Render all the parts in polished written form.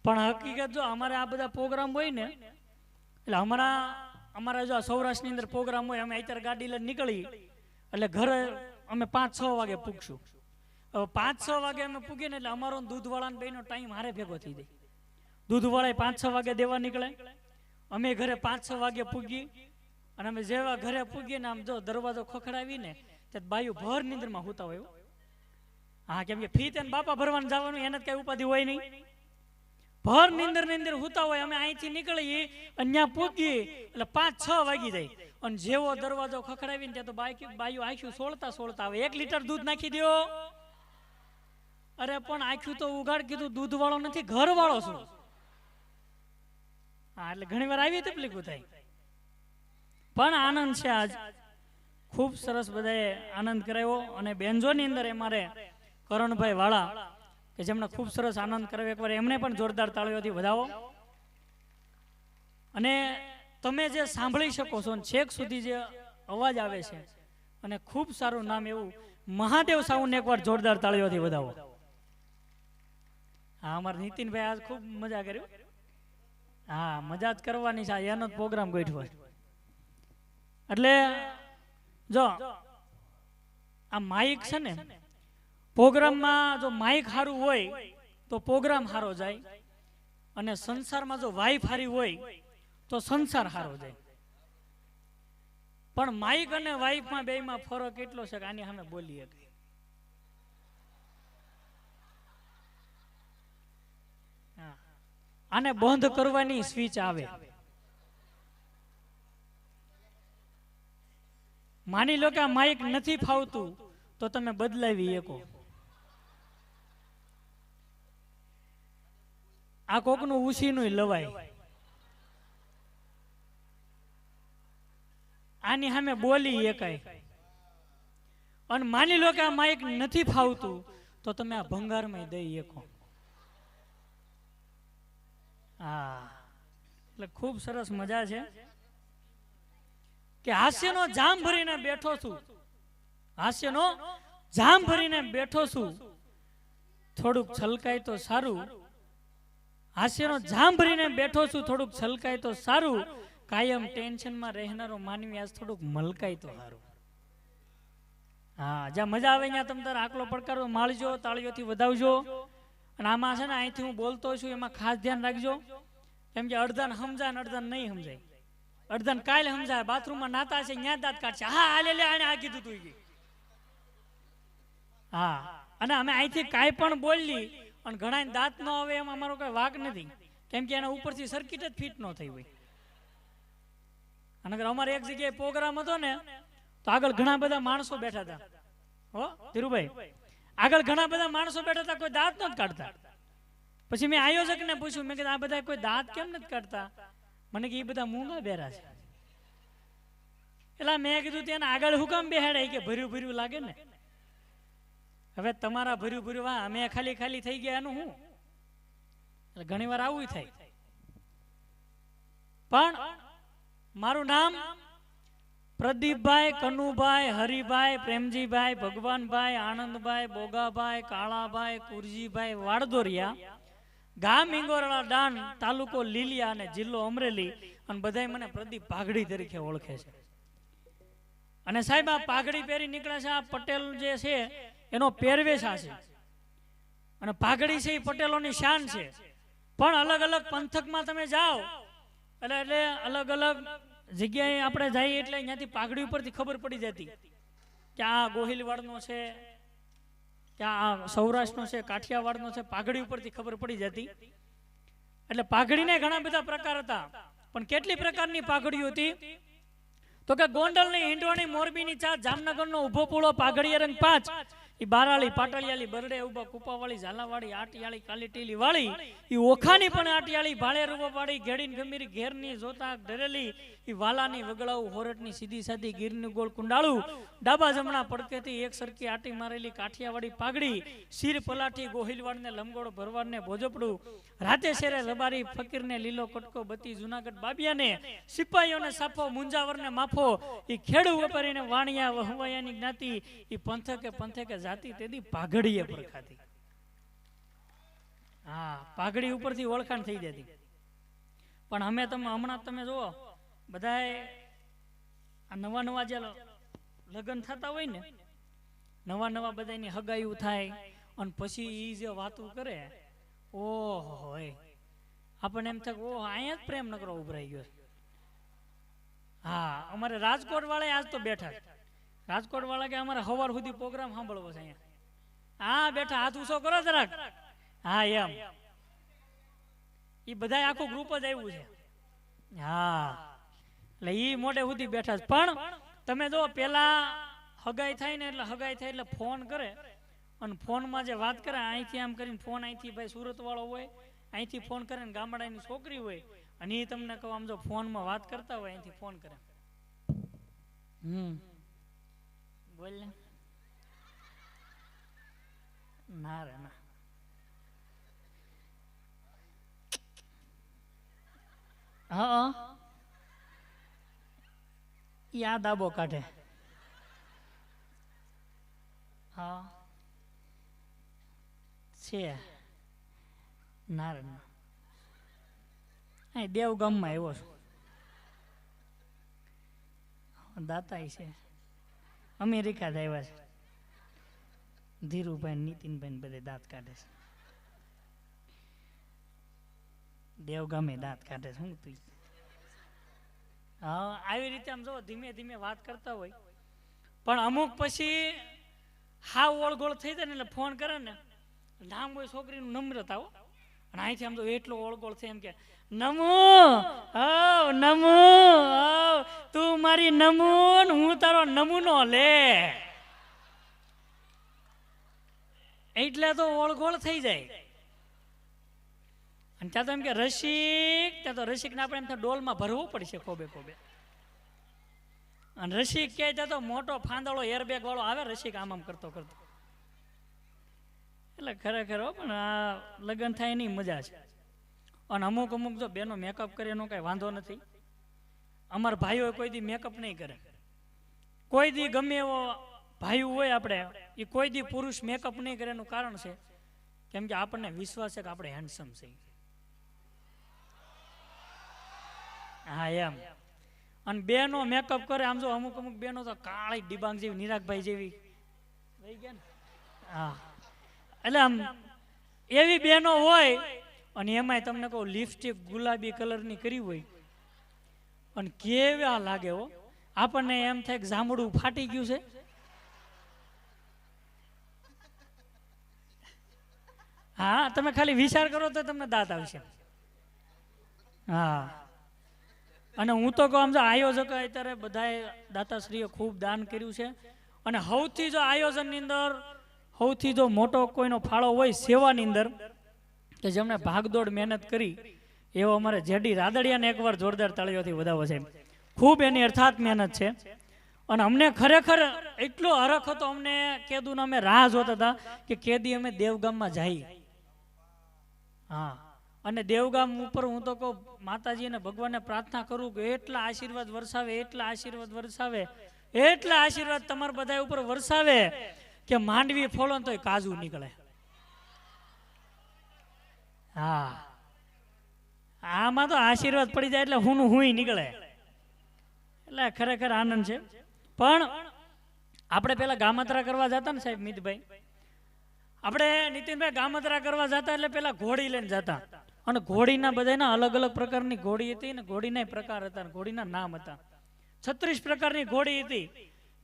પણ હકીકત જો અમારે આ બધા પ્રોગ્રામ હોય ને એટલે અમારા જો સૌરાષ્ટ્રની અંદર પ્રોગ્રામ હોય, અમે અત્યારે ગાડી લઈને નીકળી એટલે ઘરે અમે 5-6 વાગે પૂગશું. હવે 5-6 વાગે અમે પૂગીએ ને એટલે અમારો દૂધવાળાનો બેનો ટાઈમ હારે ભેગો થઈ જાય. દૂધવાળા 5-6 વાગે દેવા નીકળે, અમે ઘરે 5-6 વાગે પૂગી અને અમે જેવા ઘરે પૂગીએ ને આમ જો દરવાજો ખખડાવીને ત્યારે બાયું ભર નીંદરમાં સૂતા હોય. હા, કેમ કે ફી તેને બાપા ભરવાનું જવાનું, એને કઈ ઉપાધિ હોય નહીં. ભર નીંદર સૂતા હોય. અમે અહીંથી નીકળીએ અને ત્યાં પૂગીએ એટલે 5-6 વાગી જાય અને જેવો દરવાજો ખખડાવીને ત્યાં તો બાયું આખ્યું સોળતા આવે. 1 લીટર દૂધ નાખી દો. અરે પણ આખ્યું તો ઉગાડ કીધું, દૂધ વાળો નથી, ઘર વાળો છું. હા, એટલે ઘણી વાર આવી તકલીફ થાય. પણ આનંદ છે આજ, ખૂબ સરસ બધાએ આનંદ કરાવ્યો. અને બેન્જોની અંદર અમારે કરણભાઈ વાળા કે જેમણે ખૂબ સરસ આનંદ કરાવ્યો, એકવાર એમને પણ જોરદાર તાળીઓથી વધાવો. અને તમે જે સાંભળી શકો છો છેક સુધી જે અવાજ આવે છે અને ખૂબ સારું નામ એવું મહાદેવ સાઉન્ડ, એકવાર જોરદાર તાળીઓથી વધાવો. હા, અમારા નીતિનભાઈ આજ ખૂબ મજા કર્યો. હા, મજા જ કરવાની છે, એનો જ પ્રોગ્રામ ગોઠવો. એટલે જો આ માઇક છે ને, પ્રોગ્રામમાં જો માઇક સારું હોય તો પ્રોગ્રામ સારો જાય, અને સંસારમાં જો વાઈફ સારી હોય તો સંસાર સારો જાય. પણ માઇક અને વાઈફમાં બેયમાં ફરક એટલો છે કે આની સામે બોલીએ કઈ. આને બંધ કરવાની સ્વિચ આવે. માની લો કે આ માઇક નથી ફાવતું તો તમે બદલાવી શકો. આ કોકનું ઉસીનું લવાય, આની સામે બોલી એકાય. અને માની લો કે આ માઇક નથી ફાવતું તો તમે આ ભંગારમાં દઈ શકો. હા, એટલે ખૂબ સરસ મજા છે કે હાસ્યનો જામ ભરીને બેઠો છું, હાસ્યનો જામ ભરીને બેઠો છું, થોડુંક છલકાય તો સારું. હાસ્યનો જામ ભરીને બેઠો છું, થોડુંક છલકાય તો સારું. કાયમ ટેન્શનમાં રહેનારો માનવી આજ થોડુંક મલકાય તો સારું. હા, જ્યાં મજા આવે ત્યાં તમે તારે આકલો પડકારો માળજો, તાળીઓથી વધાવજો. અને આમાં છે ને, અહીંથી હું બોલતો છું એમાં ખાસ ધ્યાન રાખજો, કેમ કે અડધાને સમજાય ને અડધાને નહીં સમજાય. અડધાને કાલે સમજાય, બાથરૂમમાં નાતા છે ત્યાં દાંત કાઢશે. હા, હાલે લે, આને આ કીધું તું. હા, અને અમે અહીંથી કાંઈ પણ બોલી અને ઘણા દાંત ન આવે એમાં અમારો કઈ વાક નથી, કેમ કે એના ઉપરથી સર્કિટ જ ફિટ ન થઈ હોય. અને અમારે એક જગ્યાએ પ્રોગ્રામ હતો ને, તો આગળ ઘણા બધા માણસો બેઠા હતા. હો ધીરુભાઈ, આગળ ઘણા બધા માણસો બેઠા હતા, કોઈ દાંત નથી કાઢતા. પછી મેં આયોજકને પૂછ્યું, મેં કીધું આ બધા કોઈ દાંત કેમ નથી કાઢતા? મને કે એ બધા મૂંગા બેરા છે. એટલે મેં કીધું ત્યાં આગળ હું કામ બેહાડે કે ભર્યું લાગે ને. હવે તમારા ભર્યું વાહ, અમે ખાલી થઈ ગયા એનું હું. એટલે ઘણી વાર આવું થાય. પણ મારું નામ પ્રદીપભાઈ, કનુભાઈ, હરિભાઈ, પ્રેમજીભાઈ, ભગવાનભાઈ, આનંદભાઈ, બોગાભાઈ, કાળાભાઈ, કુરજીભાઈ વાડદોરિયા, ગામ ઇંગોરડા ડાન, તાલુકો લીલિયા અને જિલ્લો અમરેલી. અને બધાય મને પ્રદીપ પાઘડી તરીકે ઓળખે છે. અને સાહેબ આ પાઘડી પહેરી નીકળે છે, આ પટેલ જે છે એનો પહેરવેશ આ છે. અને પાઘડી છે એ પટેલોની શાન છે. પણ અલગ અલગ પંથકમાં તમે જાઓ એટલે અલગ અલગ જગ્યાએ આપણે જઈએ એટલે અહીંયાથી પાઘડી ઉપરથી ખબર પડી જતી કે આ ગોહિલવાડનો છે, કે આ સૌરાષ્ટ્રનો છે, કાઠિયાવાડનો છે. પાઘડી ઉપરથી ખબર પડી જતી. એટલે પાઘડીને ઘણા બધા પ્રકાર હતા. પણ કેટલી પ્રકારની પાઘડીઓ હતી તો કે ગોંડલની, હિંડોણી, મોરબીની ચા, જામનગરનો ઉભો પૂળો, પાઘડીય રંગ 5, ઈ બારાળી, પાટલિયાળી, બરડે ઉભા, કુપાવાળી, ઝાલાવાળી, આટિયાળી, કાલીટીલી વાળી, ઈ ઓખાની પણ આટિયાળી, ભાળે રૂવાવાળી, ઘેડીન ગમીરી, ઘેરની જોતા ડરેલી, ઈ વાલાની વગડાઉ, હોરટની સીધી સાધી, ગીરની ગોળ કુંડાળું, ડાબા જમણા પડકેથી એક સરખી આટી મારેલી કાઠિયાવાડી પાઘડી, શીર પલાઠી, ગોહિલવાડને લમગોળ, ભરવાડને ભોજપડું, રાતે શેરે રબારી, ફકીરને લીલો કટકો, બતી જુનાગઢ બાબિયાને, સિપાહીઓને સાફો, મુંજાવરને માફો, ઈ ખેડૂ વેપારીને વાણિયા, વહવાયાની જ્ઞાતિ, ઈ પંથકે જાતિ તેદી પાઘડીએ પરખાતી. હા, પાઘડી ઉપરથી ઓળખાણ થઈ જતી. પણ અમે હમણાં તમે જુઓ બધાય આ નવા નવા જે લગ્ન થતા હોય ને, નવા નવા બધાની હગાયું થાય અને પછી એ જે વાતું કરે, ઓહો આપણને એમ થાય ઓહ અહીંયા જ પ્રેમ નકરો ઉભરાઈ ગયો. હા, અમારે રાજકોટ વાળા આજ તો બેઠા, રાજકોટ વાળા કે અમારે સવાર સુધી પ્રોગ્રામ સાંભળવો છે અહીંયા. હા બેઠા, હાથ ઊંચો કરો જરાક. હા એમ એ બધા આખું ગ્રુપ જ આવ્યું છે. હા, એટલે ઈ મોડે સુધી બેઠા છે. પણ તમે જો પેલા હગાઈ થાય ને એટલે હગાઈ થાય એટલે ફોન કરે અને ફોનમાં જે વાત કરે અહીંથી આમ કરીને ફોન અહીંથી ભાઈ સુરત વાળો હોય અહીંથી ફોન કરે ને ગામડાની છોકરી હોય અને એ તમને કહું આમ જો ફોનમાં વાત કરતા હોય અહીંથી ફોન કરે. બોલ ને. ના રે ના. હા, યાદ આબો કાઢે. હા છે ના રે ના. અહીં દેવગામમાં આવ્યો છું, દાતા છે, અમેરિકા જ આવ્યા છે. ધીરુભાઈ નીતિનભાઈ બધે દાંત કાઢે છે. દેવગામે દાંત કાઢે છે. હું તું હા આવી રીતે આમ જો ધીમે ધીમે વાત કરતા હોય પણ અમુક પછી હાવ ઓળગોળ થઈ જાય ને એટલે ફોન કરે ને નામ હોય છોકરીનું નમ્રતા હો અને અહીંથી આમ તો એટલો ઓળગોળ થાય એમ કે નમો નમો તું મારી નમો હું તારો નમૂનો લે, એટલે તો ઓળગોળ થઈ જાય. અને ત્યાં તો એમ કે રસિક, ત્યાં તો રસિકને આપણે એમ તો ડોલમાં ભરવું પડશે ખોબે ખોબે. અને રસિક કહે ત્યાં તો મોટો ફાંદળો એરબેગ વાળો આવે રસિક આમ આમ કરતો કરતો. એટલે ખરેખર પણ આ લગ્ન થાય એની મજા છે. અને અમુક અમુક જો બેનો મેકઅપ કરે એનો કાંઈ વાંધો નથી. અમારા ભાઈઓ કોઈ દી મેકઅપ નહીં કરે, કોઈ દી ગમે એવો ભાઈ હોય આપણે એ કોઈ દી પુરુષ મેકઅપ નહીં કરે એનું કારણ છે કેમ કે આપણને વિશ્વાસ છે કે આપણે હેન્ડસમ છે. હા એમ. અને બેનો મેકઅપ કરે આમ જો અમુક અમુક બેનો તો કાળી ડિબાંગ જેવી નિરાગભાઈ જેવી રહી ગયા ને. હા એટલે આમ એવી બેનો હોય અને એમાંય તમને કહું લિપસ્ટિક ગુલાબી કલરની કરી હોય અને કેવા લાગે હો, આપણને એમ થાય કે જાંબુડું ફાટી ગયું છે. હા તમે ખાલી વિચાર કરો તો તમને દાંત આવશે. હા અને હું તો કહું આમ જો આયોજકો અત્યારે બધાએ દાતાશ્રીએ ખૂબ દાન કર્યું છે અને સૌથી જો આયોજનની અંદર સૌથી જો મોટો કોઈનો ફાળો હોય સેવાની અંદર કે જેમણે ભાગદોડ મહેનત કરી એવો અમારે જેડી રાદડિયાને એકવાર જોરદાર તાળીઓથી વધાવો છે. ખૂબ એની અર્થાત મહેનત છે અને અમને ખરેખર એટલો હરખ હતો અમને કેદુને અમે રાહ જોતા હતા કે કેદી અમે દેવગામમાં જઈએ. હા અને દેવગામ ઉપર હું તો કહું માતાજી અને ભગવાનને પ્રાર્થના કરું કે એટલા આશીર્વાદ વરસાવે, એટલા આશીર્વાદ વરસાવે, એટલા આશીર્વાદ તમારા બધા ઉપર વરસાવે કે માંડવી ફોલો તો કાજુ નીકળે. હા આમાં તો આશીર્વાદ પડી જાય એટલે હું નીકળે. એટલે ખરેખર આનંદ છે. પણ આપણે પેલા ગામત્રા કરવા જતા ને સાહેબ મિતભાઈ, આપણે નીતિનભાઈ ગામત્રા કરવા જતા એટલે પેલા ઘોડી લઈને જતા અને ઘોડીના બધાના અલગ અલગ પ્રકારની ઘોડી હતી ને ઘોડીના પ્રકાર હતા ને ઘોડીના નામ હતા. 36 પ્રકારની ઘોડી હતી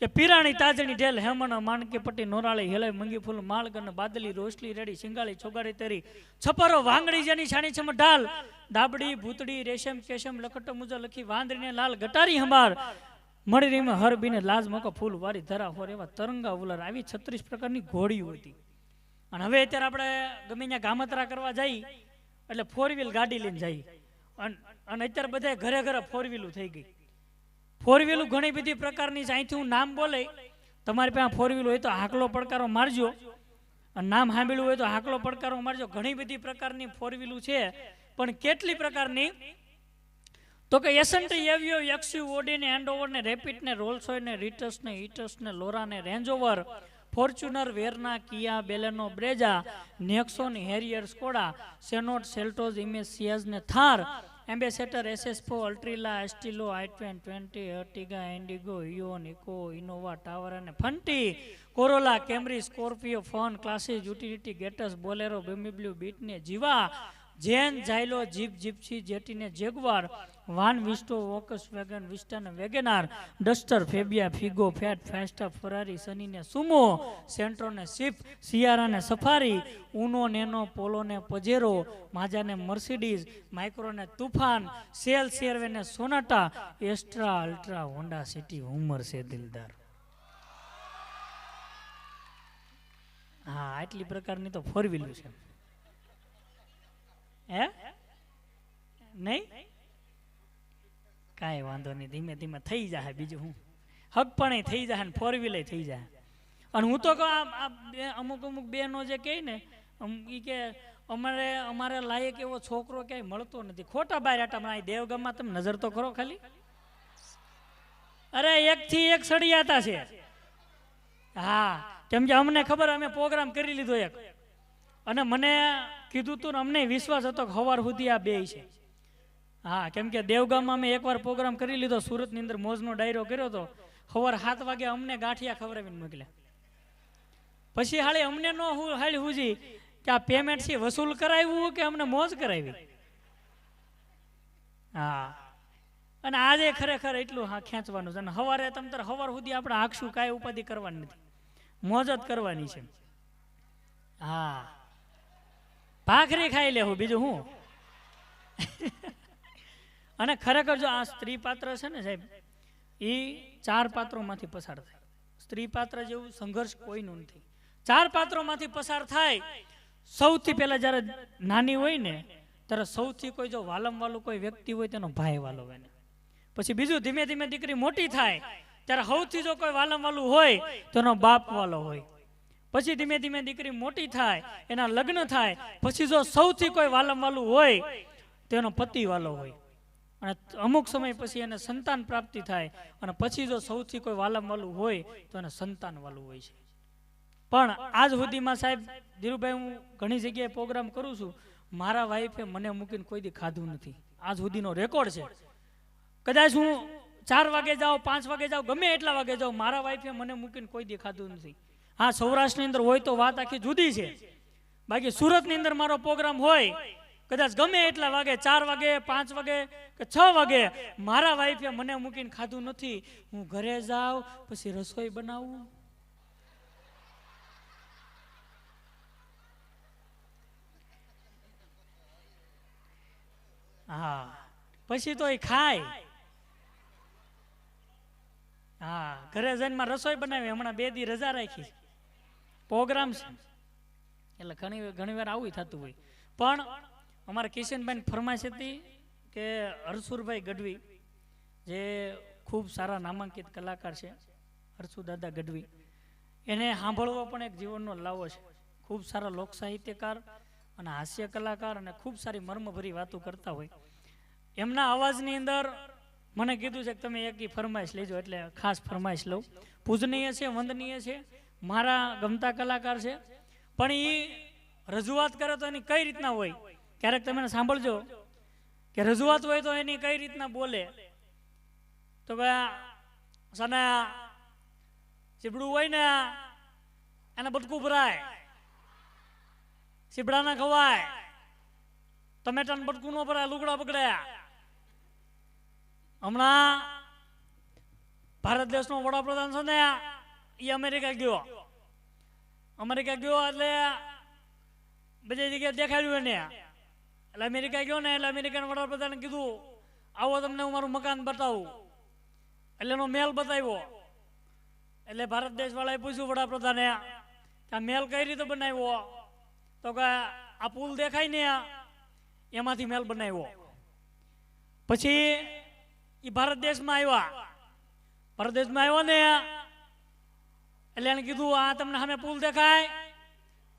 કે પીરાણી તાજણી ઢેલ હેમણ માણકી પટ્ટી નોરાળી હેલાઈ મંગી ફૂલ માળગન બાદલી રોસલી રેડી સિંગાળી છોગાડી તેરી છપરો વાંગડી જેની છાણી છમ ઢાલ દાબડી ભૂતડી રેશમ કેશમ લખટ મુજા લખી વાંદરીને લાલ ગટારી હંબાર મળી રીમે હરબીને લાજ મોકો ફૂલ વારી ધરા હોર એવા તરંગા ઉલર આવી 36 પ્રકારની ઘોડીઓ હતી. અને હવે અત્યારે આપણે ગમે ત્યાં ગામત્રા કરવા જઈ એટલે 4 વ્હીલ ગાડી લઈને જઈ અને અત્યારે બધા ઘરે ઘરે 4 વ્હીલું થઈ ગઈ. 4 વ્હીલું ઘણી બધી પ્રકારની છે. અહીંથી હું નામ બોલે તમારી પાસે 4 વ્હીલ હોય તો હાકલો પડકારો મારજો અને નામ સાંભળ્યું હોય તો હાકલો પડકારો મારજો. ઘણી બધી પ્રકારની 4 વ્હીલું છે પણ કેટલી પ્રકારની તો કે એસન્ટી એવિયો એક્સયુ ઓડી ને એન્ડોવર ને રેપિડ ને રોલ્સ રોયસ ને રીટસ ને હિટસ ને લોરા ને Range Rover Fortuner, Verna, Kia, Baleno, Brezza, Nexon, Harrier, Skoda, સેનોટ, સેલ્ટોસ, ઇમેજ, સિયાઝ ને થાર, એમ્બેસેડર, SS4, અલ્ટ્રીલા, Estilo, i20, Ertiga, Indigo, Eon, Eeco, Innova, ટાવર અને ફંટી, કોરોલા, કેમરી, સ્કોર્પિયો, ફોન, ક્લાસિસ, યુટિલિટી, ગેટસ, બોલેરો, BMW, બીટને, જીવા, જેન, ઝાયલો, જીપ, જીપ્સી, જેટીને, જેગવાર, વાન, વિસ્ટો, વોકસ વેગન, વિસ્ટાને, WagonR, Duster, Fabia, Figo, Fiat, Fiesta, Ferrari, સનીને, સુમો, સેન્ટ્રોને, સ્વિફ્ટ, સિયારાને, સફારી, ઉનો, નેનો, પોલોને, પજેરો, માજાને, મર્સિડીઝ, માઇક્રોને, તુફાન, સેલ, શેરવેને, સોનાટા, એસ્ટ્રા, અલ્ટ્રા, હોન્ડા સિટી, હુમર છે દિલદાર. હા, આટલી પ્રકારની તો ફોર વ્હીલર છે. હે નહીં, કાંઈ વાંધો નહીં, ધીમે ધીમે થઈ જાય. બીજું હું હક પણ થઈ જાય ને ફોર વ્હીલર થઈ જાય. અને હું તો કહું અમુક અમુક બેનો જે કહે ને એ કે અમારે લાયક એવો છોકરો ક્યાંય મળતો નથી. ખોટા બાર આટા દેવગામમાં તમે નજર તો કરો ખાલી. અરે એકથી એક સળિયાતા છે. હા, કેમ કે અમને ખબર, અમે પ્રોગ્રામ કરી લીધો એક, અને મને કીધું તું ને અમને વિશ્વાસ હતો કે સવાર સુધી આ બે છે. હા, કેમ કે દેવગામમાં અમે એકવાર પ્રોગ્રામ કરી લીધો, સુરતની અંદર મોજનો ડાયરો કર્યો હતો. સવાર 7 વાગે અમને ગાંઠિયા ખવડાવીને મોકલ્યા. પછી હાળી અમને નો હાળી હુજી કે આ પેમેન્ટ થી વસૂલ કરાવ્યું કે અમને મોજ કરાવી. હા, અને આજે ખરેખર એટલું હા ખેંચવાનું છે. અને સવારે તમ તાર સવાર સુધી આપણે આખશું, કાંઈ ઉપાધિ કરવાની નથી, મોજ જ કરવાની છે. હા, ભાખરી ખાઈ લેવું, બીજું હું. અને ખરેખર જો આ સ્ત્રી પાત્ર છે ને સાહેબ, એ 4 પાત્રોમાંથી પસાર થાય. સ્ત્રી પાત્ર જેવું સંઘર્ષ કોઈનું નથી. 4 પાત્રોમાંથી પસાર થાય. સૌથી પહેલા જ્યારે નાની હોય ને ત્યારે સૌથી કોઈ જો વાલમ વાલું કોઈ વ્યક્તિ હોય તેનો ભાઈ વાલો હોય ને. પછી બીજું ધીમે ધીમે દીકરી મોટી થાય ત્યારે સૌથી જો કોઈ વાલમ વાલું હોય તેનો બાપ વાલો હોય. પછી ધીમે ધીમે દીકરી મોટી થાય, એના લગ્ન થાય, પછી જો સૌથી કોઈ વાલમ વાલું હોય તેનો પતિ વાલો હોય. અને અમુક સમય પછી એને સંતાન પ્રાપ્તિ થાય, અને પછી જો સૌથી કોઈ વાલમ વાલું હોય તો એને સંતાન વાલું હોય છે. પણ આજ સુધીમાં સાહેબ ધીરુભાઈ, હું ઘણી જગ્યાએ પ્રોગ્રામ કરું છું, મારા વાઈફે મને મૂકીને કોઈ દી ખાધું નથી. આજ સુધીનો રેકોર્ડ છે. કદાચ હું 4 વાગે જાઉં, 5 વાગે જાઉં, ગમે એટલા વાગે જાઉં, મારા વાઈફે મને મૂકીને કોઈ દી ખાધું નથી. હા, સૌરાષ્ટ્રની અંદર હોય તો વાત આખી જુદી છે. બાકી સુરતની અંદર મારો પ્રોગ્રામ હોય, કદાચ ગમે એટલા વાગે, 4 વાગે, 5 વાગે કે 6 વાગે, મારા વાઈફે મને મૂકીને ખાધું નથી. હું ઘરે જાઉં, પછી રસોઈ બનાવું. હા, પછી તો એ ખાય. હા, ઘરે જઈને માં રસોઈ બનાવી. હમણાં 2 દી રજા રાખી, પ્રોગ્રામ છે એટલે ઘણી વાર આવું થતું હોય. પણ અમારા કિશનભાઈ ફરમાઈશ હતી કે હરસુરભાઈ ગઢવી, જે ખૂબ સારા નામાંકિત કલાકાર છે, હરસુ દાદા ગઢવી, એને સાંભળવો પણ એક જીવનનો લાવો છે. ખૂબ સારા લોક સાહિત્યકાર અને હાસ્ય કલાકાર, અને ખૂબ સારી મર્મભરી વાતો કરતા હોય. એમના અવાજની અંદર મને કીધું છે કે તમે એક ફરમાઈશ લેજો, એટલે ખાસ ફરમાઈશ લઉં. પૂજનીય છે, વંદનીય છે, મારા ગમતા કલાકાર છે, પણ એ રજૂઆત કરે તો એની કઈ રીતના હોય, ક્યારેક તમે સાંભળજો કે રજૂઆત હોય તો એની કઈ રીતના બોલે. તો સના ચીબડું હોય ને એને બટકું ભરાય, ચીબડા ના ખવાય, ટમેટા બટકું ન ભરાય, લુગડા બગડ્યા. હમણાં ભારત દેશનો વડાપ્રધાન છે ને એ અમેરિકા ગયો. એટલે બધી જગ્યાએ દેખાડ્યું એને. એટલે અમેરિકા ગયો ને એટલે અમેરિકાના વડાપ્રધાને કીધું, આવો તમને હું મારું મકાન બતાવું. એટલે એનો મેલ બતાવ્યો. એટલે ભારત દેશ વાળાએ પૂછ્યું વડાપ્રધાને કે આ મેલ કઈ રીતે બનાવ્યો? તો કે આ પુલ દેખાય ને એમાંથી મેલ બનાવ્યો. પછી એ ભારત દેશમાં આવ્યો ને એટલે એને કીધું, આ તમને સામે પુલ દેખાય?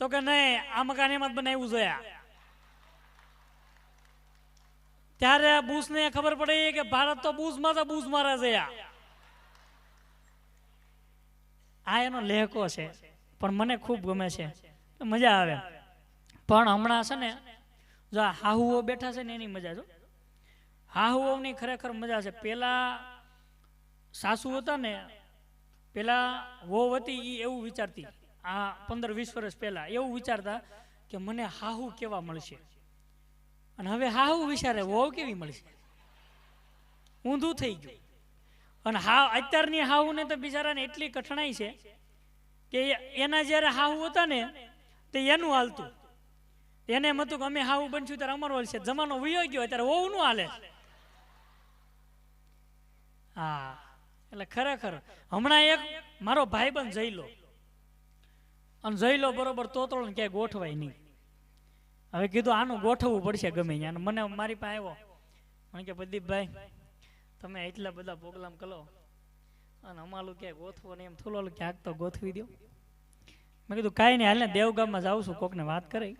તો કે નહીં, આ મકાન એમાં જ બનાવ્યું છે. ત્યારે બુશને ખબર પડી કે ભારત તો બુશમાં તો બુશ મારે છે. આ એનો લેહકો છે. પણ મને ખૂબ ગમે છે, મજા આવે. પણ હમણાં છે ને જો આ હાહુઓ બેઠા છે ને એની મજા જો, હાહુઓની ખરેખર મજા છે. પેલા સાસુ હતા ને, પેલા વહુ હતી એ એવું વિચારતી, આ 15-20 વર્ષ પહેલા એવું વિચારતા કે મને હાહુ કેવા મળશે, અને હવે હાહુ વિચારે વહુ કેવી મળશે. ઊંધું થઈ ગયું. અને અત્યારની હાહુને તો બિચારાને એટલી કઠણાઈ છે કે એના જ્યારે હાહુ હતા ને તે એનું હાલતું, એને એમ હતું કે અમે હાહુ બનશું ત્યારે અમારો હાલશે. જમાનો વયો ગયો ત્યારે વહુ નું હાલે. હા, એટલે ખરેખર હમણાં એક મારો ભાઈબંધ જઈલો, અને જઈલો બરોબર તોતળો ને ક્યાંય ગોઠવાય નહીં. હવે કીધું આનું ગોઠવવું પડશે ગમે ત્યાં. મને મારી પાસે આવ્યો, મને કે પ્રદીપભાઈ તમે એટલા બધા પ્રોગ્રામ કરો અને અમારું ક્યાંય ગોઠવો ને એમ થોડું ક્યાંક તો ગોઠવી દો. મેં કીધું કાંઈ નહીં, હાલ ને દેવગામમાં જાઉં છું, કોકને વાત કરી.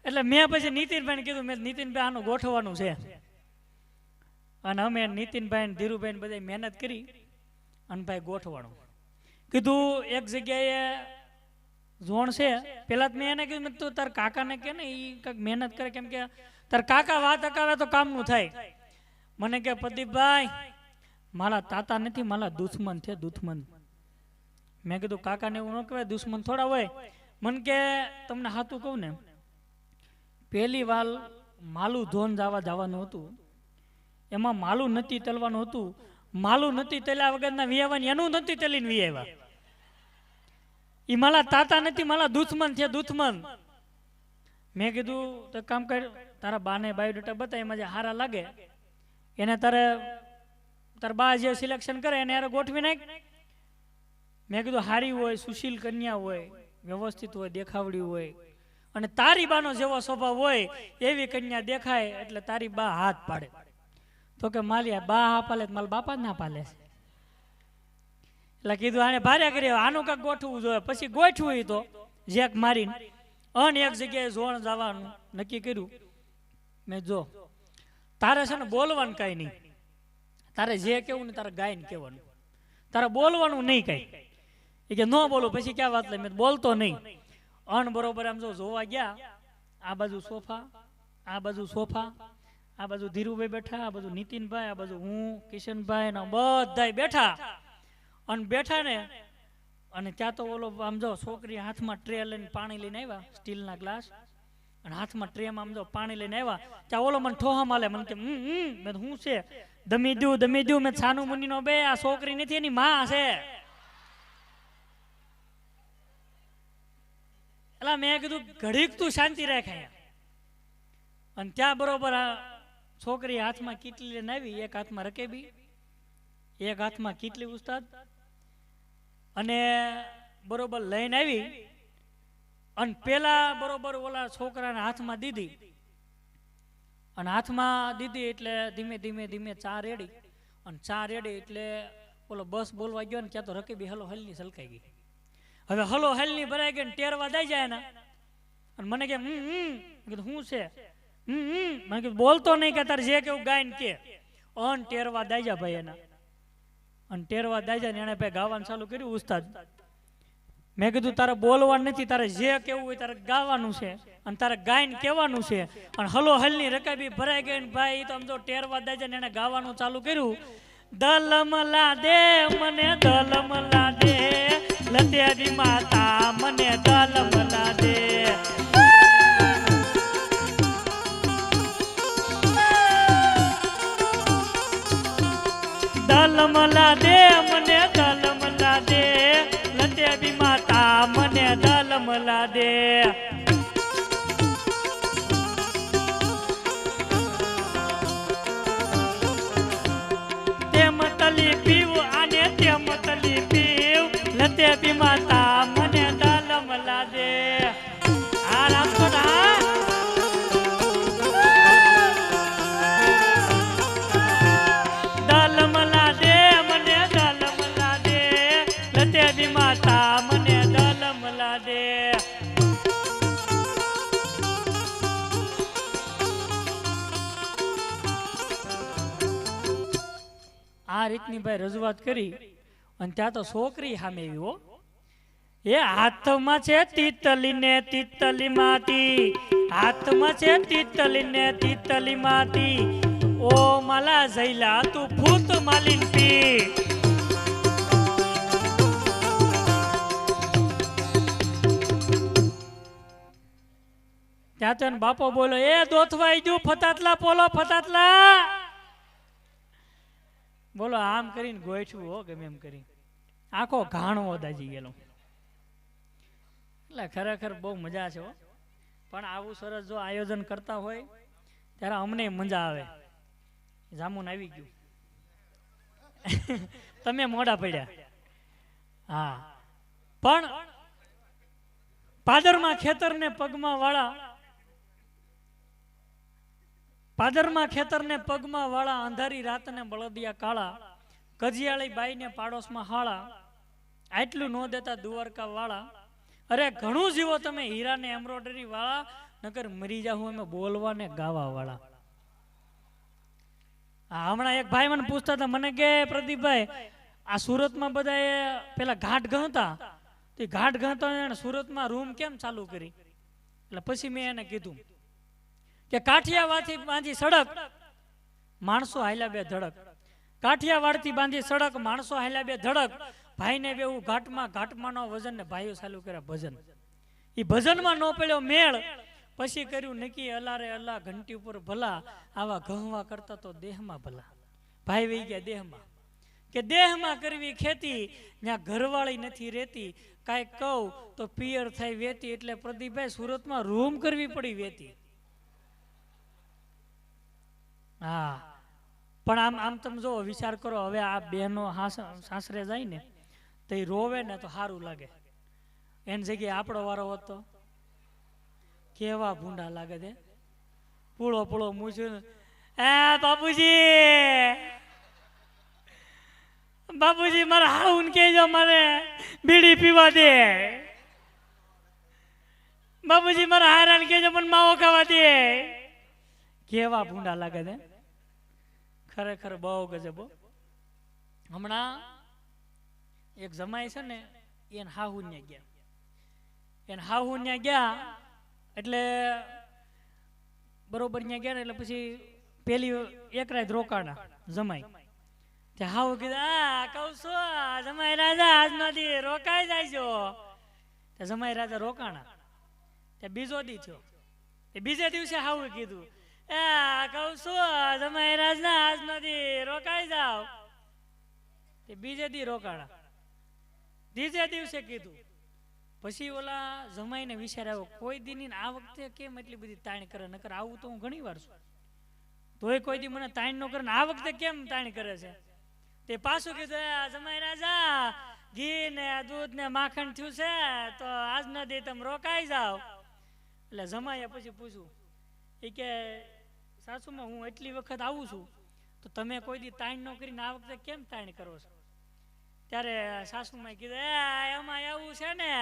એટલે મેં પછી નીતિનભાઈને કીધું, મેં નીતિનભાઈ આનું ગોઠવવાનું છે. અને અમે નીતિનભાઈ ને ધીરુભાઈ ને બધા મહેનત કરી અને ભાઈ ગોઠવાનું કીધું. એક જગ્યાએ ઝોણ છે, પેલા મેં એને કીધું તું તાર કાકાને કે ને એ કંઈક મહેનત કરે, કેમ કે તાર કાકા વાત અકાવે તો કામનું થાય. મને કે પ્રદીપભાઈ મારા તાતા નથી, મારા દુશ્મન છે, દુશ્મન. મેં કીધું કાકાને એવું ન કહેવાય, દુશ્મન થોડા હોય. મને કે તમને હાથું કહું ને, પહેલી વાર માલું ધોન જવાનું હતું, એમાં માલું નથી તલવાનું હતું. માલું નથી તલ્યા વગરના વિયાવાની, એનું નથી તલીને વિયાવા. એ મારા તાતા નથી, મારા દુશ્મન છે, દુશ્મન. મેં કીધું તો કામ કર, તારા બાને બાયોડેટા બતાય, એમાં જે હારા લાગે એને તારા બા જે સિલેક્શન કરે એને યાર ગોઠવી નાખ. મેં કીધું હારી હોય, સુશીલ કન્યા હોય, વ્યવસ્થિત હોય, દેખાવડી હોય, અને તારી બાનો જેવો સ્વભાવ હોય એવી કન્યા દેખાય એટલે તારી બા હાથ પાડે. તો કે માલિયા બા હા પાલે, મારા બાપા જ ના પાલે છે. એટલે કીધું આને ભારે કરી, આનું કાંક ગોઠવું જોઈએ. પછી ગોઠવું તો જેક મારીને અને એક જગ્યાએ ઝોણ જવાનું નક્કી કર્યું. મેં જો તારે છે ને બોલવાનું કાંઈ નહીં, તારે જે કેવું ને તારે ગાયને કહેવાનું, તારે બોલવાનું નહીં કાંઈ. એ કે ન બોલું પછી ક્યાં વાત લે, મેં બોલતો નહીં. અન બરોબર આમ જો જોવા ગયા, આ બાજુ સોફા, આ બાજુ સોફા, આ બાજુ ધીરુભાઈ બેઠા, આ બાજુ નીતિનભાઈ, આ બાજુ હું, કિશનભાઈ ને બધા બેઠા. અને બેઠા ને, અને ત્યાં તો ઓલો આમ જો છોકરી હાથમાં ટ્રે લઈને પાણી લઈને આવ્યા, સ્ટીલના ગ્લાસ, અને હાથમાં ટ્રેમાં આમ જો પાણી લઈને આવ્યા. ત્યાં ઓલો મને ઠોહા માલે, મને કે મેં શું છે, દમી દઉં. મેં છાનું મુનિનો બે, આ છોકરી નથી એની માં છે. એટલે મેં કીધું ઘડીક તું શાંતિ રાખ. અને ત્યાં બરોબર આ છોકરી હાથમાં કીટલી લઈને આવી, એક હાથમાં રકેબી, એક હાથમાં કીટલી ઉસ્તાદ, અને બરોબર લઈને આવી. અને પેલા બરોબર ઓલા છોકરાના હાથમાં દીધી, અને હાથમાં દીધી એટલે ધીમે ધીમે ધીમે ચા રેડી. અને ચા રેડી એટલે ઓલો બસ બોલવા ગયો ને, ત્યાં તો રકેબી હલો હલની સલકાઈ ગઈ. હવે હલો હલની ભરાઈ ગઈ ને ટેરવા દઈ જાય ને, અને મને કે શું છે, મને કીધું બોલતો નહીં, કે તારે જે કેવું ગાયને કે. અન ટેરવા દઈ જા ભાઈ એના, અને ટેરવા દઈ જાય ને એને ભાઈ ગાવાનું ચાલુ કર્યું ઉસ્તાદ. મેં કીધું તારે બોલવાનું નથી, તારે જે કેવું હોય તારે ગાવાનું છે, અને તારે ગાયને કહેવાનું છે. અને હલો હલની રકાબી ભરાઈ ગઈ ને ભાઈ તો આમ જો ટેરવા દઈ જાય ને એને ગાવાનું ચાલુ કર્યું. દલમલા દે મને દલમલા દે, લતેરી માતા મને દલમલા દે. દલમલા દે મને દલમલા દે, લતેરી માતા મને દલમલા દે. તલી પીવ આને તેમ તલી પીવ, લતે બી માતા મને દલમલા દે. આરામ તો ના દલમલા દે મને દલમલા દે, લતે બી માતા મને દલમલા દે. આ રીતની ભાઈ રજૂઆત કરી. અને ત્યાં તો છોકરી સામે આવી હો, એ હાથમાં છે તિતલી ને તિતલી માતી, હાથમાં છે તિતલી ને તિતલી માતી, ઓ માલા જઈલા તું ભૂત માલીન પી. ત્યાં તો બાપો બોલો, એ દોથવાઈ ગયું ફતાતલા પોલો ફતાતલા. બોલો આમ કરીને ગોઠવું હો ગમે એમ કરી આખો ઘાણો દાજી ગયેલો. એટલે ખરેખર બહુ મજા છે હો. પણ આવું સરસ જો આયોજન કરતા હોય ત્યારે અમને મજા આવે. જામુન આવી ગયું તમે મોડા પડ્યા. હા પણ પાદરમાં ખેતરને પગમાં વાળા, પાદરમાં ખેતરને પગમાં વાળા, અંધારી રાતને બળદિયા કાળા, કજિયાળી બાઈને પાડોશમાં હાળા, આટલું નો દેતા દુવારકા વાળા. અરે ઘણું જીવો તમે હીરાને એમ્બ્રોઇડરી વાળા, નકર મરી જાઉં અમે બોલવા ને ગાવા વાળા. હમણાં એક ભાઈ મને પૂછતા હતા, મને કે પ્રદીપભાઈ આ સુરતમાં બધા પેલા ઘાટ ગણતા, તો ઘાટ ગણતા સુરતમાં રૂમ કેમ ચાલુ કરી? એટલે પછી મેં એને કીધું કે કાઠિયાવાડથી બાંધી સડક માણસો હાલ્યા બે ધડક, કાઠિયાવાડથી બાંધી સડક માણસો હાલ્યા બે ધડક, ભાઈને બેવું ઘાટમાં, ઘાટમાંનો વજન ને ભાઈઓ ચાલુ કર્યા ભજન. એ ભજનમાં ન પડ્યો મેળ, પછી કર્યું નક્કી અલારે અલ્લા ઘંટી ઉપર ભલા, આવા ઘહવા કરતા તો દેહમાં ભલા. ભાઈ વહી ગયા દેહમાં, કે દેહમાં કરવી ખેતી, જ્યાં ઘરવાળી નથી રહેતી, કાંઈક કહું તો પિયર થાય વેતી. એટલે પ્રદીપભાઈ સુરતમાં રૂમ કરવી પડી વેતી. હા પણ આમ તમે જો વિચાર કરો, હવે આ બહેનો સાસરે જાય ને તો એ રોવે ને તો સારું લાગે, એની જગ્યાએ આપણો વારો હતો કેવા ભૂંડા લાગે છે. પૂળો પૂળો મૂછું, એ બાપુજી બાપુજી મારા હાઉન કહેજો મારે બીડી પીવા દે, બાપુજી મારા હારાન કહેજો મને માવો ખાવા દે. કેવા ભૂંડા લાગે છે ખરેખર, બહુ ગજબ. હમણાં એક જમાઈ છે ને એને હાહુન્યા ગયા, એને હાહુન્યા ગયા એટલે બરોબર ત્યાં ગયા ને એટલે પછી પેલી એક રાત રોકાણા જમાઈ. ત્યાં હાવ કીધું, આ કહું છું જમાઈ રાજા આજનો દી રોકાઈ જાય છો. ત્યાં જમાઈ રાજા રોકાણા, ત્યાં બીજો દી થયો, એ બીજે દિવસે હાવ કીધું, એ કહું છું જમાઈ રાજના આજનો દી રોકાઈ જાવ. તે બીજે દી રોકાણા, ત્રીજે દિવસે કીધું. પછી ઓલા જમાઈને વિચાર આવ્યો, કોઈ દી આ વખતે કેમ એટલી બધી તાણ કરે, નકર આવું તો હું ઘણી વાર છું, તોય કોઈ દી મને તાણ ન કરે, આ વખતે કેમ તાણ કરે છે? તે પાછું કીધું, જમાઈ રાજા ઘી ને દૂધ ને માખણ થયું છે તો આજનો દી તમે રોકાઈ જાવ. એટલે જમાઈએ પછી પૂછ્યું, એ કે સાસુમાં હું એટલી વખત આવું છું તો તમે કોઈ દી તાણ ન કરીને આ વખતે કેમ તાણ કરો છો? ત્યારે સાસુમાં કીધું, એમાં એવું છે ને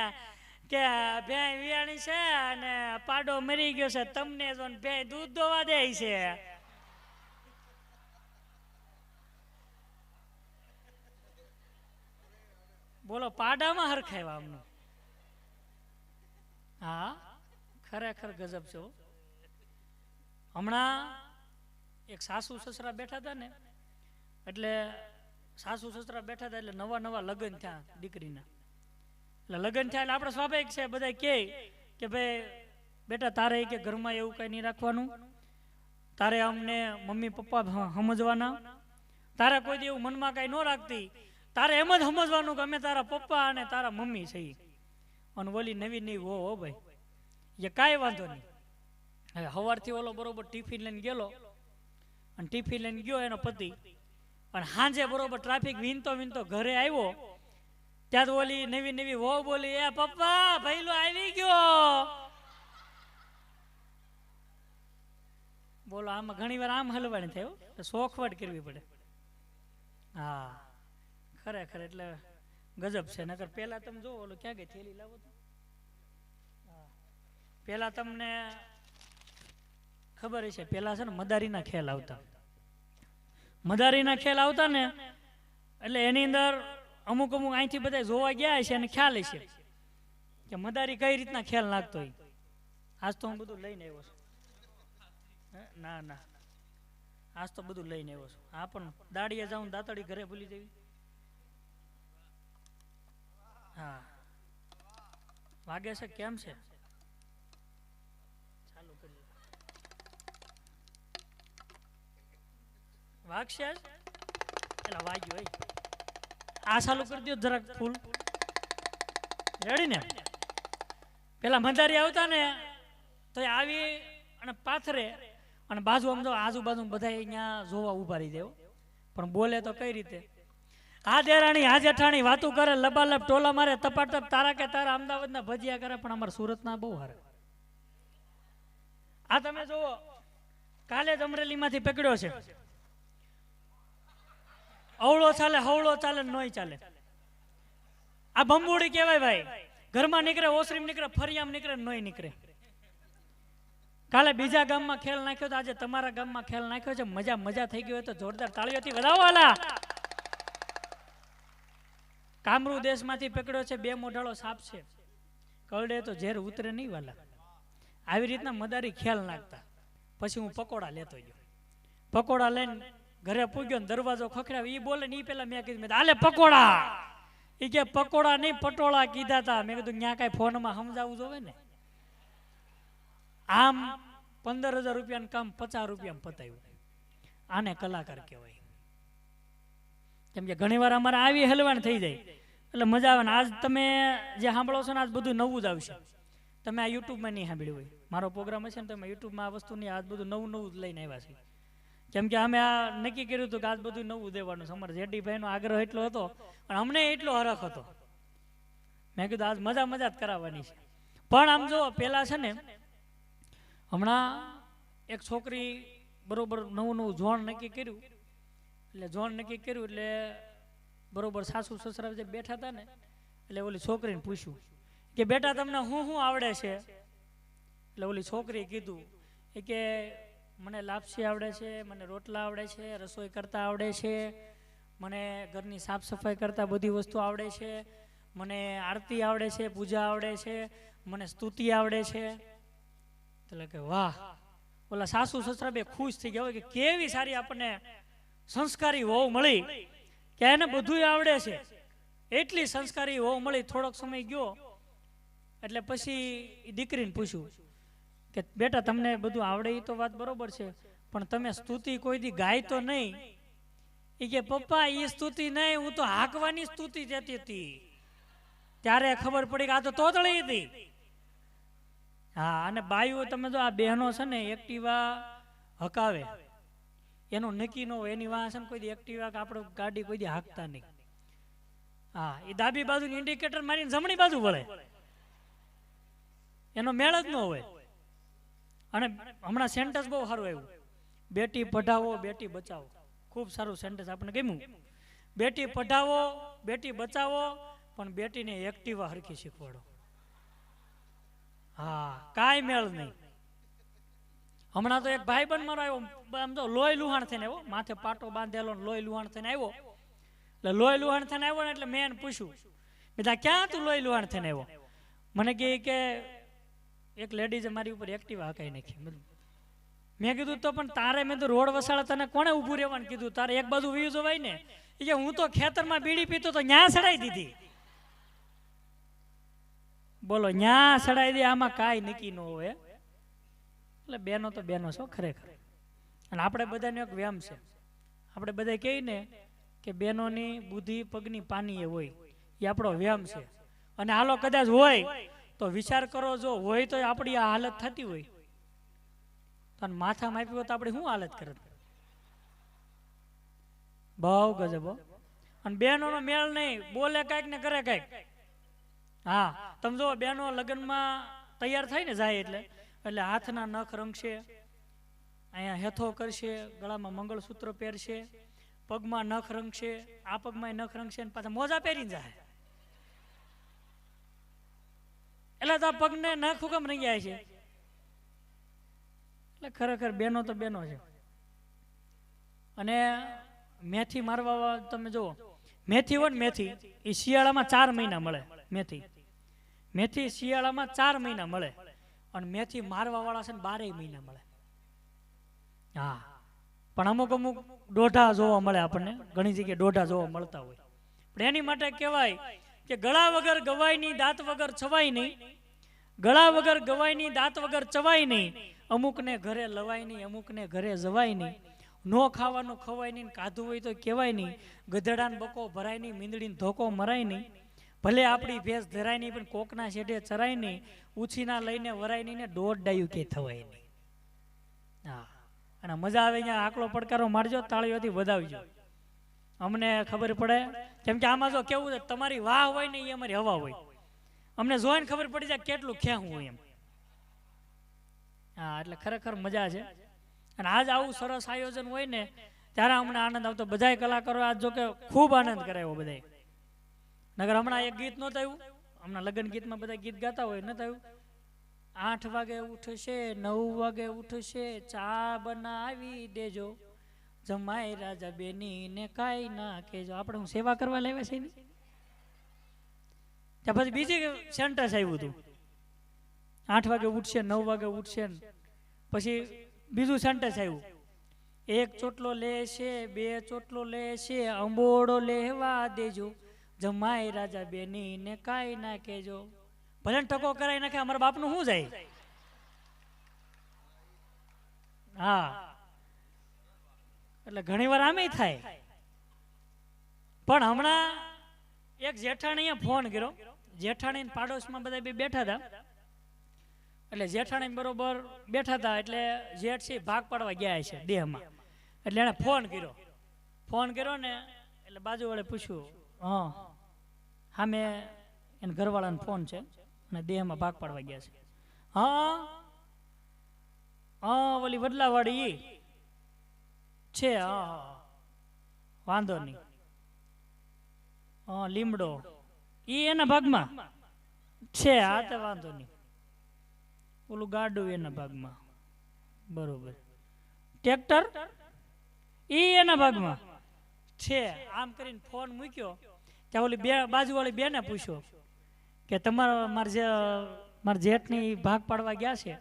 કે ભેં વિયાણી છે અને પાડો મરી ગયો છે, તમને જો ભેં દૂધ દોવા દે છે. બોલો પાડામાં હરખાય આમનું. હા ખરેખર ગજબ છે. હમણાં એક સાસુ સસરા બેઠા હતા ને, એટલે સાસુ સસરા બેઠા હતા એટલે નવા નવા લગ્ન થયા દીકરીના. એટલે લગ્ન થયા એટલે આપણે સ્વાભાવિક છે બધા કે ભાઈ બેટા તારે કે ઘરમાં એવું કઈ નહીં રાખવાનું, તારે અમને મમ્મી પપ્પા સમજવાના, તારે કોઈ એવું મનમાં કઈ ન રાખતી, તારે એમ જ સમજવાનું કે અમે તારા પપ્પા અને તારા મમ્મી છીએ. અને ઓલી નવી નવી હો ભાઈ એ કાંઈ વાંધો નહીં. હવે સવારથી ઓલો બરોબર ટિફિન લઈને ગયેલો અને ટિફિન લઈને ગયો એનો પતિ, અને સાંજે બરોબર ટ્રાફિક વીનતો વીનતો ઘરે આવ્યો ત્યાં ઓલી નવી નવી વહુ બોલી, એ પપ્પા ભઈલો આવી ગયો. બોલો આમાં ઘણી વાર આમ હલવાની થયો, શોખવટ કરવી પડે. હા ખરેખર એટલે ગજબ છે. નકર પેલા તમે જો ઓલો ક્યાં ગઈ થેલી લાવો તો, પેલા તમને ખબર છે પેલા છે ને મદારીના ખેલ આવતા, મદારીના ખેલ આવતા ને એટલે એની અંદર અમુક અહીંથી બધા જોવા ગયા છે અને ખ્યાલ છે કે મદારી કઈ રીતના ખ્યાલ નાખતો હોય. આજ તો હું બધું લઈને આવ્યો છું. ના ના, આજ તો બધું લઈને આવ્યો છું. હા, પણ દાડીએ જાઉં દાતડી ઘરે ભૂલી દેવી. હા, વાગે છે કેમ છે? ચાલુ કરી વાગશે આજ? પેલા વાગ્યું હોય. આ ચાલુ કરી દો જરાક ફૂલ. રેડી ને? પેલા મદારી આવતા ને તો આવી અને પાથરે અને બાજુ આમ જો આજુબાજુ બધા અહીંયા જોવા ઉભા રહી દેવો. પણ બોલે તો કઈ રીતે? આ દેરાણી આ જેઠાણી વાતું કરે, લબાલબ ટોલા મારે, તપાટપ તારા કે તારા અમદાવાદના ભજીયા કરે, પણ અમારા સુરતના બહુ હારે. આ તમે જુઓ, કાલે જ અમરેલીમાંથી પકડ્યો છે. અવળો ચાલે, હવળો ચાલે, નોય ચાલે. આ બંબુડી કહેવાય ભાઈ. ઘરમાં નીકળે, ઓસરીમ નીકળે, ફરિયામ નીકળે, નોય નીકળે. કાલે બીજા ગામમાં ખેલ નાખ્યો તો આજે તમારા ગામમાં ખેલ નાખ્યો છે. મજા મજા થઈ ગયો તો જોરદાર તાળીઓથી વધાવો. હાલા કામરૂ દેશમાંથી પકડ્યો છે. 2 મોઢાળો સાપ છે. કરડે તો ઝેર ઉતરે નહીં વાલા. આવી રીતના મદારી ખેલ નાખતા. પછી હું પકોડા લેતો ગયો. પકોડા લઈને ઘરે પૂગ્યો ને દરવાજો ખખડાવ્યો. ઈ બોલે ને ઈ પેલા મેં કીધું, હાલે પકોડા. ઈ કે પકોડા નહીં પટોળા કીધા તા. મેં કીધું ન્યા કાંઈ ફોનમાં સમજાવવું જોવે ને. આમ 15,000 રૂપિયાનું કામ 50 રૂપિયામાં પતાવ્યું. આને કલાકાર કહેવાય. કેમ કે ઘણી વાર અમારે આવી હલવાણ થઈ જાય એટલે મજા આવે ને. આજ તમે જે સાંભળો છો ને આજ બધું નવું જ આવશે. તમે આ યુટ્યુબમાં નહીં સાંભળ્યું હોય. મારો પ્રોગ્રામ હશે ને તમે યુટ્યુબમાં આ વસ્તુની આજ બધું નવું નવું જ લઈને આવ્યા છે. કેમ કે અમે આ નક્કી કર્યું હતું કે આજ બધું નવું દેવાનું છે. અમારા જેડીભાઈનો આગ્રહ એટલો હતો અને અમને એટલો હરખ હતો. મેં કીધું આજ મજા મજા જ કરાવવાની છે. પણ આમ જો પેલા છે ને, હમણાં એક છોકરી બરોબર નવું નવું ઝોન નક્કી કર્યું. એટલે ઝોન નક્કી કર્યું એટલે બરોબર સાસુ સસરા જે બેઠા હતા ને એટલે ઓલી છોકરીને પૂછ્યું કે બેટા તમને શું આવડે છે? એટલે ઓલી છોકરીએ કીધું એ કે મને લાપસી આવડે છે, મને રોટલા આવડે છે, રસોઈ કરતા આવડે છે, મને ઘરની સાફ સફાઈ કરતા બધી વસ્તુ આવડે છે, મને આરતી આવડે છે, પૂજા આવડે છે, મને સ્તુતિ આવડે છે. એટલે કે વાહ, ઓલા સાસુ સસરા બે ખુશ થઈ ગયા હોય કે કેવી સારી આપણને સંસ્કારી વહુ મળી કે એને બધું આવડે છે. એટલી સંસ્કારી વહુ મળી. થોડોક સમય ગયો એટલે પછી દીકરીને પૂછ્યું કે બેટા તમને બધું આવડે એ તો વાત બરોબર છે, પણ તમે સ્તુતિ કોઈ દી ગાય તો નહીં? એ કે પપ્પા એ સ્તુતિ નહીં, હું તો હાંકવાની સ્તુતિ જતી હતી. ત્યારે ખબર પડી કે આ તો તોતળી હતી. હા, અને બાઈઓ તમે જો આ બહેનો છે ને એક્ટિવા હકાવે એનું નક્કી ન હોય. એની વાહ છે ને કોઈ દી એક્ટિવા કે આપણે ગાડી કોઈ દી હાંકતા નહીં. હા, એ ડાબી બાજુ ઇન્ડિકેટર મારીને જમણી બાજુ વળે, એનો મેળ જ ન હોય. અને હમણાં સેન્ટેન્સ બહુ સારું આવ્યું, બેટી પઢાવો બેટી બચાવો. ખૂબ સારું સેન્ટેન્સ આપણને ગમ્યું. બેટી પઢાવો બેટી બચાવો, પણ બેટીને એક્ટિવા હરખી શીખવાડો. હા, કાંઈ મેળ નહીં. હમણાં તો એક ભાઈબંધ મારો આવ્યો, આમ તો લોહી લુહાણ થઈને આવ્યો, માથે પાટો બાંધેલો લોહી લુહાણ થઈને આવ્યો. એટલે લોહી લુહાણ થઈને આવ્યો ને એટલે મેં એને પૂછ્યું, બેટા ક્યાં તું લોહી લુહાણ થઈને આવ્યો? મને કહે કે એક લેડીઝે મારી ઉપર એક્ટિવા હકાઈ નાખી. મેં કીધું તો પણ તારે, મેં તો રોડ વસાડા તને કોણે ઊભું રહેવાનું કીધું? તારે એક બાજુ વ્યૂ જોવાય ને. એ કે હું તો ખેતરમાં બીડી પીતો તો ન્યા સડાઈ દીધી. બોલો, ન્યા સડાઈ દે, આમાં કાંઈ નક્કી ન હોય. એટલે બેનો તો બેનો છો ખરેખર. અને આપણે બધાનો એક વ્યાયામ છે. આપણે બધા કહીએ ને કે બેનોની બુદ્ધિ પગની પાનીએ હોય, એ આપણો વ્યાયામ છે. અને હાલો કદાચ હોય તો વિચાર કરો, જો હોય તો આપણી આ હાલત થતી હોય તો માથામાં આપ્યું તો આપણે શું હાલત કરે? બહુ ગજબ. અને બહેનોનો મેળ નહીં, બોલે કાંઈક ને કરે કાંઈક. હા, તમે જો બહેનો લગ્નમાં તૈયાર થાય ને જાય એટલે હાથના નખ રંગશે, અહીંયા હેથો કરશે, ગળામાં મંગળસૂત્ર પહેરશે, પગમાં નખ રંગશે, આ પગમાં નખ રંગશે, અને પાછા મોજા પહેરીને જાય. એટલે તો આ પગને નખ હુકમ રંગ્યા છે. એટલે ખરેખર બેનો તો બેનો છે. અને મેથી મારવા તમે જુઓ, મેથી હોય ને, મેથી એ શિયાળામાં 4 મહિના મળે. મેથી શિયાળામાં 4 મહિના મળે અને મેથી મારવા વાળા છે ને 12 મહિના મળે. હા, પણ અમુક અમુક દોઢા જોવા મળે આપણને, ઘણી જગ્યાએ દોઢા જોવા મળતા હોય. પણ એની માટે કહેવાય કે ગળા વગર ગવાય નહીં, દાંત વગર ચવાય નહીં. ગળા વગર ગવાય નહીં, દાંત વગર ચવાય નહીં. અમુકને ઘરે લવાય નહીં, અમુકને ઘરે જવાય નહીં. નો ખાવાનું ખવાય નહીં, કાધું હોય તો કહેવાય નહીં. ગધેડાને બકો ભરાય નહીં, મીંદડીને ધોકો મરાય નહીં. ભલે આપણી ભેંસ ધરાય નહીં, પણ કોકના શેઢે ચરાય નહીં. ઉછીના લઈને વરાય નહીં ને દોઢ ડાયું કે થવાય નહીં. હા, અને મજા આવે અહીંયા આકલો પડકારો મારજો, તાળીઓથી વધાવજો, અમને ખબર પડે. કેમ કે આમાં જો કેવું છે, તમારી વાહ હોય ને એ અમારી હવા હોય. અમને જોઈને ખબર પડી જાય કેટલું ખેવું હોય એમ. હા, એટલે ખરેખર મજા છે. અને આજ આવું સરસ આયોજન હોય ને ત્યારે અમને આનંદ આવતો. બધાય કલાકારો આજ જો કે ખૂબ આનંદ કરાયો બધાય. નગર હમણાં એક ગીત નહોતું આવ્યું, હમણાં લગ્ન ગીતમાં બધા ગીત ગાતા હોય, નહોતું આવ્યું 8 વાગે ઉઠશે, 9 વાગે ઉઠશે, ચા બનાવી દેજો, જમાઈ રાજા બેની ને કાઈ ના કેજો. આપણે હું સેવા કરવા લાવ્યા છે ને. ત્યાં પછી બીજી સેન્ટેન્સ આવ્યું હતું, 8 વાગે ઉઠશે, 9 વાગે ઉઠશે. પછી બીજું સેન્ટેન્સ આવ્યું, 1 ચોટલો લેશે, 2 ચોટલો લેશે, અંબોડો લેવા દેજો, જમાઈ રાજા બેની ને કાઈ ના કેજો. ભલે ટકો કરાવી નાખે, અમારા બાપનું શું જાય. હા, એટલે ઘણી વાર આમે થાય. પણ હમણાં એક જેઠાણીએ ફોન કર્યો. જેઠાણી પાડોશમાં બધા બે બેઠા હતા. એટલે જેઠાણી બરોબર બેઠા હતા, એટલે જેઠ છે ભાગ પાડવા ગયા છે દેહમાં. એટલે એને ફોન કર્યો ને એટલે બાજુ વાળે પૂછ્યું, હા મેં એને ઘરવાળાનો ફોન છે અને દેહમાં ભાગ પાડવા ગયા છે. હા ઓલી વડલાવાળી છે, હા વાંધો નહીં. લીમડો ઈ એના ભાગમાં છે, હા તો વાંધો નહીં. ઓલું ગાડું એના ભાગમાં, બરોબર. ટ્રેક્ટર ઈ એના ભાગમાં છે. આમ કરીને ફોન મૂક્યો ત્યાં ઓલી બાજુવાળી બેને પૂછ્યો કે તમારા મારા જેઠની ભાગ પાડવા ગયા છે,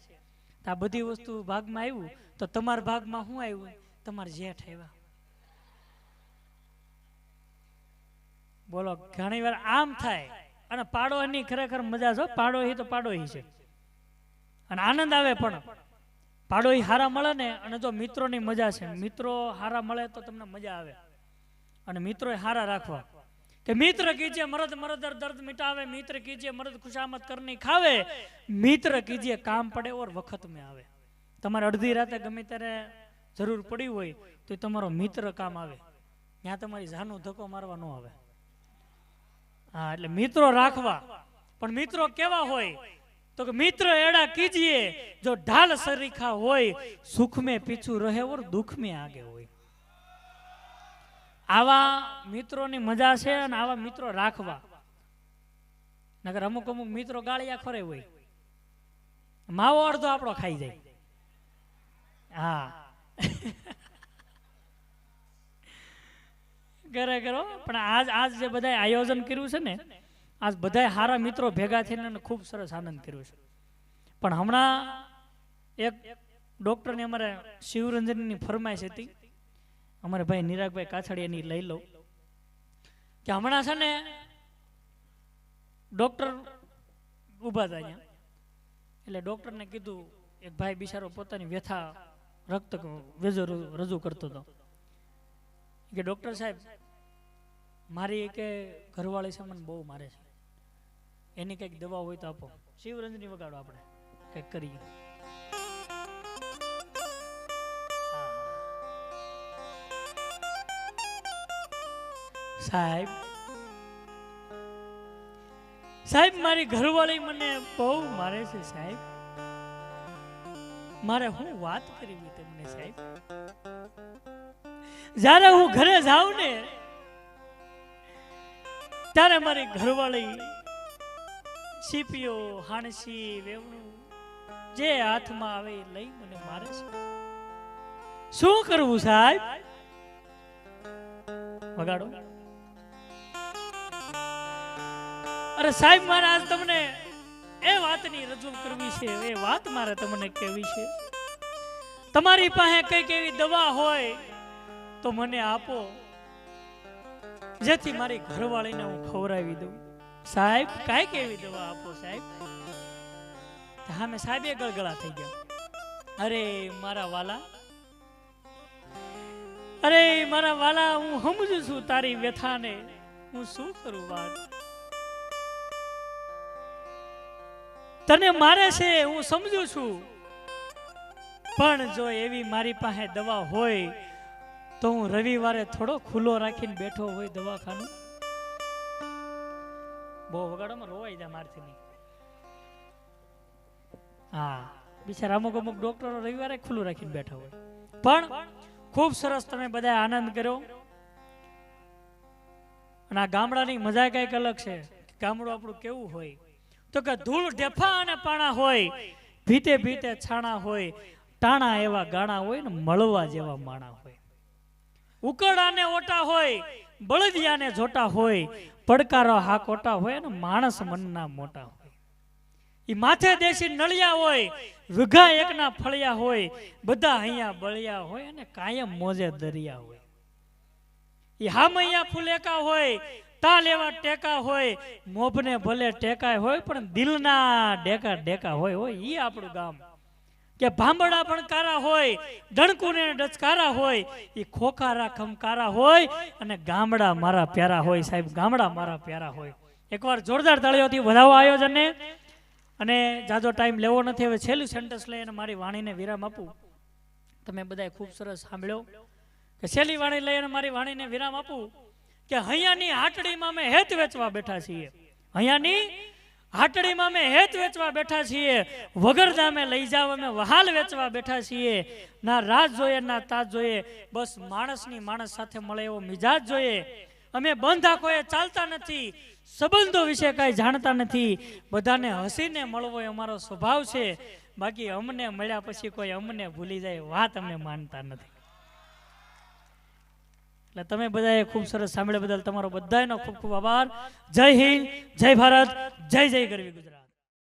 તો આ બધી વસ્તુ ભાગમાં આવ્યું, તો તમારા ભાગમાં શું આવ્યું? તમારા જેઠ આવ્યા. બોલો, ઘણી વાર આમ થાય. અને પાડોની ખરેખર મજા છે. પાડોહી તો પાડોહી છે અને આનંદ આવે. પણ પાડોહી હારા મળે ને, અને જો મિત્રોની મજા છે. મિત્રો હારા મળે તો તમને મજા આવે. અને મિત્રો હારા રાખવા કે મિત્ર કીજીએ મરદ મરદ દર્દ મિટાવે, મિત્ર કીજીએ મરદ ખુશામત કરની ખાવે, મિત્ર કીજીએ કામ પડે ઓર વખત में આવે. તમારે અડધી રાતે ગમે ત્યારે જરૂર પડી હોય તો તમારો મિત્ર કામ આવે. ત્યાં તમારી જાનો ધક્કો મારવા ન આવે. હા, એટલે મિત્રો રાખવા. પણ મિત્રો કેવા હોય તો કે મિત્ર એડા કીજીએ જો ઢાલ સરીખા હોય, સુખ में पीछू रहे और दुख में आगे હોય. આવા મિત્રોની મજા છે અને આવા મિત્રો રાખવા. નકર અમુક અમુક મિત્રો ગાળિયા ખરે હોય, માવો અડધો આપણો ખાઈ જાય. હા કરે કરો. પણ આજ જે બધા આયોજન કર્યું છે ને, આજ બધા હારા મિત્રો ભેગા થઈને ખૂબ સરસ આનંદ કર્યો છે. પણ હમણાં એક ડોક્ટરની અમારે શિવરંજનની ફરમાઈશ હતી, અમારે ભાઈ નિરાગભાઈ કાછડિયા એની લઈ લો કે હમણાં છે ને ડોક્ટર ઊભા હતા અહીંયા. એટલે ડોક્ટરને કીધું, એક ભાઈ બિચારો પોતાની વ્યથા રક્ત રજૂ કરતો હતો કે ડોક્ટર સાહેબ મારી કે ઘરવાળી છે મને બહુ મારે છે, એની કંઈક દવા હોય તો આપો. શિવરંજની વગાડો, આપણે કંઈક કરીએ. સાહેબ સાહેબ મારી ઘરવાળી મને બહુ મારે છે સાહેબ, મારે હું વાત કરવી તમને સાહેબ. જ્યારે હું ઘરે જાઉં ને ત્યારે મારી ઘરવાળી સીપીઓ હાણસી વેવણું જે હાથમાં આવે એ લઈ મને મારે છે. શું કરવું સાહેબ? વગાડો. અરે સાહેબ મારે આજ તમને એ વાતની રજૂ કરવી છે, એ વાત મારે તમને કહેવી છે. તમારી પાસે કઈક એવી દવા હોય તો મને આપો, જેથી મારી ઘરવાળીને હું ખવડાવી દઉં. સાહેબ કઈક એવી દવા આપો સાહેબ. હા મેં સાહેબ ગળગળા થઈ ગયા. અરે મારા વાલા, અરે મારા વાલા, હું સમજુ છું તારી વ્યથાને, હું શું કરું વાત. તને મારે છે હું સમજુ છું, પણ જો એવી મારી પાસે દવા હોય તો હું રવિવારે થોડો ખુલ્લો રાખીને બેઠો હોય દવાખાનું. બહુ વગાડોમાં રોવાઈ જાય મારથી નહીં. હા બિચારા અમુક અમુક ડોક્ટરો રવિવારે ખુલ્લું રાખીને બેઠા હોય. પણ ખૂબ સરસ તમે બધા આનંદ કર્યો. અને આ ગામડાની મજા કઈક અલગ છે. ગામડું આપણું કેવું હોય તો કે ધૂળ ઢેફા અને પાણા હોય, ભીતે ભીતે છાણા હોય, ટાણા એવા ગાણા હોય ને મળવા જેવા માણા હોય. ઉકળાને ઓટા હોય, બળદિયાને જોટા હોય, પડકારો હાકોટા હોય ને માણસ મનના મોટા હોય. ઈ માથે દેશી નળિયા હોય, વિઘા એકના ફળિયા હોય, બધા અહીંયા બળિયા હોય અને કાયમ મોજે દરિયા હોય. ઈ હામૈયા ફુલેકા હોય, તાલ એવા ટેકા હોય, મોભને ભલે ટેકાય હોય પણ દિલના ડેકા ડેકા હોય. ઈ આપણું ગામ. કે ભાંભડા પણ કારા હોય, ડણકુને ડચકારા હોય, ઈ ખોખારા ખમકારા હોય અને ગામડા મારા પ્યારા હોય. સાહેબ ગામડા મારા પ્યારા હોય. એકવાર જોરદાર તાળીઓથી વધાવો આયોજનને. અને જાજો ટાઈમ લેવો નથી. હવે છેલ્લું સેન્ટેન્સ લઈને મારી વાણીને વિરામ આપું. તમે બધાએ ખૂબ સરસ સાંભળ્યો કે છેલ્લી વાણી લઈને મારી વાણીને વિરામ આપું કે હૈયાની હાટડીમાં અમે હેત વેચવા બેઠા છીએ. હૈયાની હાટડીમાં અમે હેત વેચવા બેઠા છીએ. વગર દામે લઈ જાવ અમે વહાલ વેચવા બેઠા છીએ. ના રાજ જોઈએ ના તાજ જોઈએ, બસ માણસની માણસ સાથે મળે એવો મિજાજ જોઈએ. અમે બંધ આંખોએ ચાલતા નથી, સંબંધો વિશે કાંઈ જાણતા નથી. બધાને હસીને મળવો એ અમારો સ્વભાવ છે. બાકી અમને મળ્યા પછી કોઈ અમને ભૂલી જાય વાત અમે માનતા નથી. એટલે તમે બધાએ ખૂબ સરસ સાંભળ્યા બદલ તમારો બધાનો ખૂબ ખૂબ આભાર. જય હિન્દ, જય ભારત, જય જય ગરવી ગુજરાત.